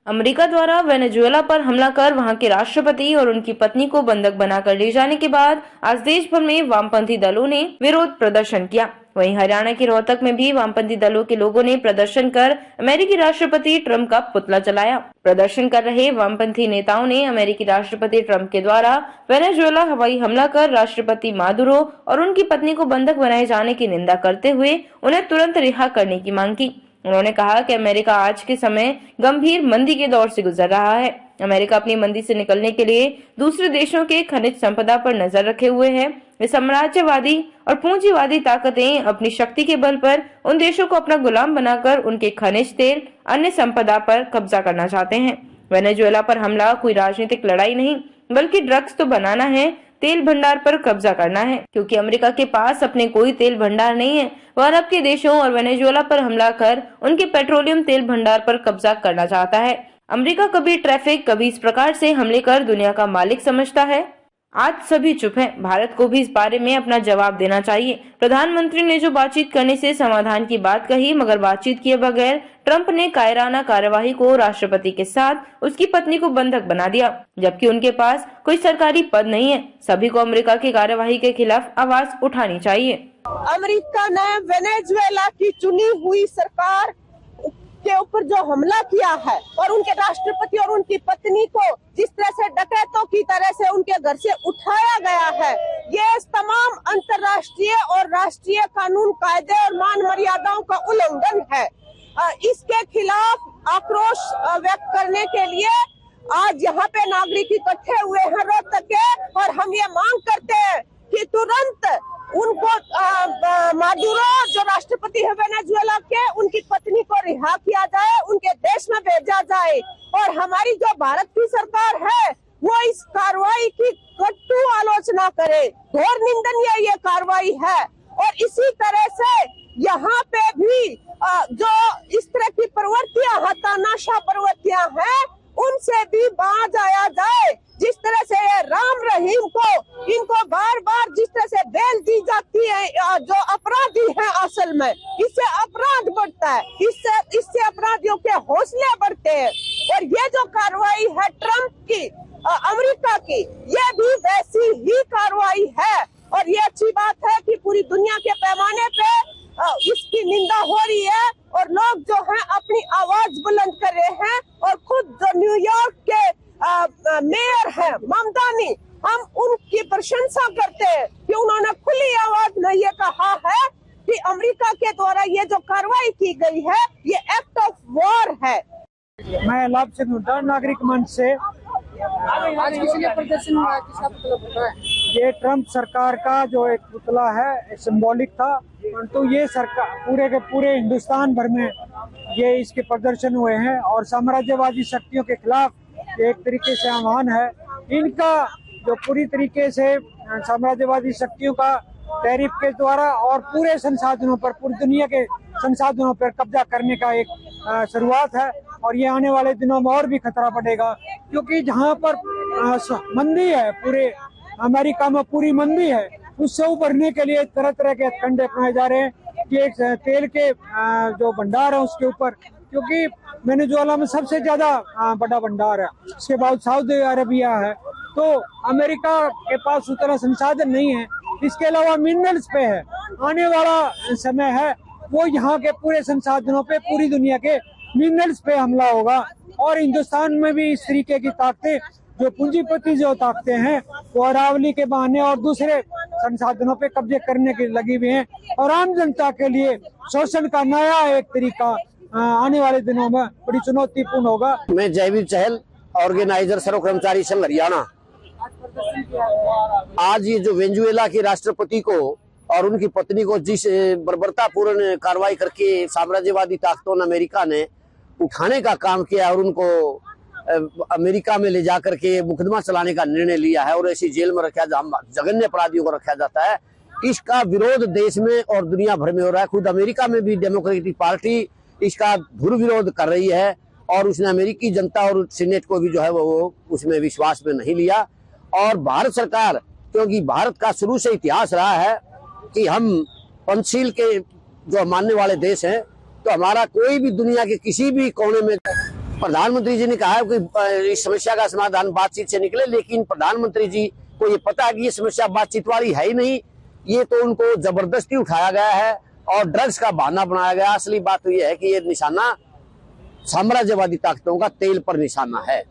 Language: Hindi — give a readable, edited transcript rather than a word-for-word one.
अमेरिका द्वारा वेनेजुएला पर हमला कर वहां के राष्ट्रपति और उनकी पत्नी को बंधक बनाकर ले जाने के बाद आज देश भर में वामपंथी दलों ने विरोध प्रदर्शन किया। वहीं हरियाणा के रोहतक में भी वामपंथी दलों के लोगों ने प्रदर्शन कर अमेरिकी राष्ट्रपति ट्रंप का पुतला जलाया। प्रदर्शन कर रहे वामपंथी नेताओं ने अमेरिकी राष्ट्रपति ट्रंप के द्वारा वेनेजुएला हवाई हमला कर राष्ट्रपति मादुरो और उनकी पत्नी को बंधक बनाए जाने की निंदा करते हुए उन्हें तुरंत रिहा करने की मांग की। उन्होंने कहा कि अमेरिका आज के समय गंभीर मंदी के दौर से गुजर रहा है। अमेरिका अपनी मंदी से निकलने के लिए दूसरे देशों के खनिज संपदा पर नजर रखे हुए है। वे साम्राज्यवादी और पूंजीवादी ताकतें अपनी शक्ति के बल पर उन देशों को अपना गुलाम बनाकर उनके खनिज तेल अन्य संपदा पर कब्जा करना चाहते हैं। वेनेजुएला पर हमला कोई राजनीतिक लड़ाई नहीं बल्कि ड्रग्स तो बनाना है, तेल भंडार पर कब्जा करना है, क्योंकि अमेरिका के पास अपने कोई तेल भंडार नहीं है। वह अरब के देशों और वेनेजुएला पर हमला कर उनके पेट्रोलियम तेल भंडार पर कब्जा करना चाहता है। अमेरिका कभी ट्रैफिक कभी इस प्रकार से हमले कर दुनिया का मालिक समझता है। आज सभी चुप हैं। भारत को भी इस बारे में अपना जवाब देना चाहिए। प्रधानमंत्री ने जो बातचीत करने से समाधान की बात कही, मगर बातचीत किए बगैर ट्रंप ने कायराना कार्यवाही को राष्ट्रपति के साथ उसकी पत्नी को बंधक बना दिया, जबकि उनके पास कोई सरकारी पद नहीं है। सभी को अमेरिका की कार्यवाही के खिलाफ आवाज उठानी चाहिए। अमेरिका ने वेनेजुएला की चुनी हुई सरकार के ऊपर जो हमला किया है और उनके राष्ट्रपति और उनकी पत्नी को जिस तरह से डकैतों की तरह से उनके घर से उठाया गया है, ये तमाम अंतर्राष्ट्रीय और राष्ट्रीय कानून कायदे और मान मर्यादाओं का उल्लंघन है। इसके खिलाफ आक्रोश व्यक्त करने के लिए आज यहाँ पे नागरिक इकट्ठे हुए हैं रोहतक के, और हम ये मांग करते हैं कि तुरंत उनको मादुरो जो राष्ट्रपति है वेनेजुएला के, उनकी पत्नी को रिहा किया जाए, उनके देश में भेजा जाए। और हमारी जो भारत की सरकार है वो इस कार्रवाई की कटु आलोचना करे। घोर निंदनीय ये कार्रवाई है। और इसी तरह से यहाँ पे भी जो इस तरह की प्रवृत्तियां हैं, तानाशाह प्रवृत्तियां हैं, उनसे भी बाज आया जाए। जिस तरह से राम रहीम को इनको बार बार जिस तरह से बेल दी जाती है, जो अपराधी हैं असल में, इससे अपराध बढ़ता है, इससे अपराधियों के हौसले बढ़ते हैं। और ये जो कार्रवाई है ट्रंप की, अमेरिका की, ये भी वैसी ही कार्रवाई है। और ये अच्छी बात है कि पूरी दुनिया के पैमाने पे इसकी निंदा हो रही है और लोग जो हैं अपनी आवाज बुलंद कर रहे हैं। और खुद जो न्यूयॉर्क के मेयर है ममदानी, हम उनकी प्रशंसा करते हैं कि उन्होंने खुली आवाज में ये कहा है कि अमेरिका के द्वारा ये जो कार्रवाई की गई है ये एक्ट ऑफ वॉर है। मैं लाभ सिंह हुड्डा, नागरिक मंच से। आज किस लिए प्रदर्शन हुआ, किसका पुतला फूटा है? ये ट्रंप सरकार का जो एक पुतला है, सिंबॉलिक था, परंतु ये सरकार पूरे के पूरे हिंदुस्तान भर में ये इसके प्रदर्शन हुए हैं और साम्राज्यवादी शक्तियों के खिलाफ एक तरीके से आह्वान है। इनका जो पूरी तरीके से साम्राज्यवादी शक्तियों का टैरिफ के द्वारा और पूरे संसाधनों पर, पूरी दुनिया के संसाधनों पर कब्जा करने का एक शुरुआत है। और ये आने वाले दिनों में और भी खतरा बढ़ेगा, क्योंकि जहाँ पर मंदी है, पूरे अमेरिका में पूरी मंदी है, उससे उभरने के लिए तरह तरह के हथकंडे अपनाए जा रहे हैं कि एक तेल के जो भंडार है उसके ऊपर, क्योंकि वेनेजुएला में सबसे ज्यादा बड़ा भंडार है, उसके बाद सऊदी अरबिया है, तो अमेरिका के पास उतना संसाधन नहीं है। इसके अलावा मिनरल्स पे है, आने वाला समय है वो यहाँ के पूरे संसाधनों पे, पूरी दुनिया के मिनरल्स पे हमला होगा। और हिंदुस्तान में भी इस तरीके की ताकतें, जो पूंजीपति जो ताकतें हैं, वो अरावली के बहाने और दूसरे संसाधनों पे कब्जे करने की लगी हुई हैं। और आम जनता के लिए शोषण का नया एक तरीका आने वाले दिनों में बड़ी चुनौतीपूर्ण होगा। मैं जयवीर चहल, ऑर्गेनाइजर सर्व कर्मचारी संघ हरियाणा। आज ये जो वेनेजुएला के राष्ट्रपति को और उनकी पत्नी को जिस बर्बरतापूर्ण कार्रवाई करके साम्राज्यवादी ताकतों ने, अमेरिका ने उठाने का काम किया और उनको अमेरिका में ले जाकर के मुकदमा चलाने का निर्णय लिया है और ऐसी जेल में रखा, जघन्य अपराधियों को रखा जाता है, इसका विरोध देश में और दुनिया भर में हो रहा है। खुद अमेरिका में भी डेमोक्रेटिक पार्टी इसका धुर विरोध कर रही है और उसने अमेरिकी जनता और सीनेट को भी जो है वो उसमें विश्वास में नहीं लिया। और भारत सरकार, क्योंकि भारत का शुरू से इतिहास रहा है कि हम पंचशील के जो मानने वाले देश हैं, तो हमारा कोई भी दुनिया के किसी भी कोने में प्रधानमंत्री जी ने कहा है कि इस समस्या का समाधान बातचीत से निकले, लेकिन प्रधानमंत्री जी को ये पता है कि ये समस्या बातचीत वाली है ही नहीं, ये तो उनको जबरदस्ती उठाया गया है और ड्रग्स का बहाना बनाया गया। असली बात तो ये है कि ये निशाना साम्राज्यवादी ताकतों का तेल पर निशाना है।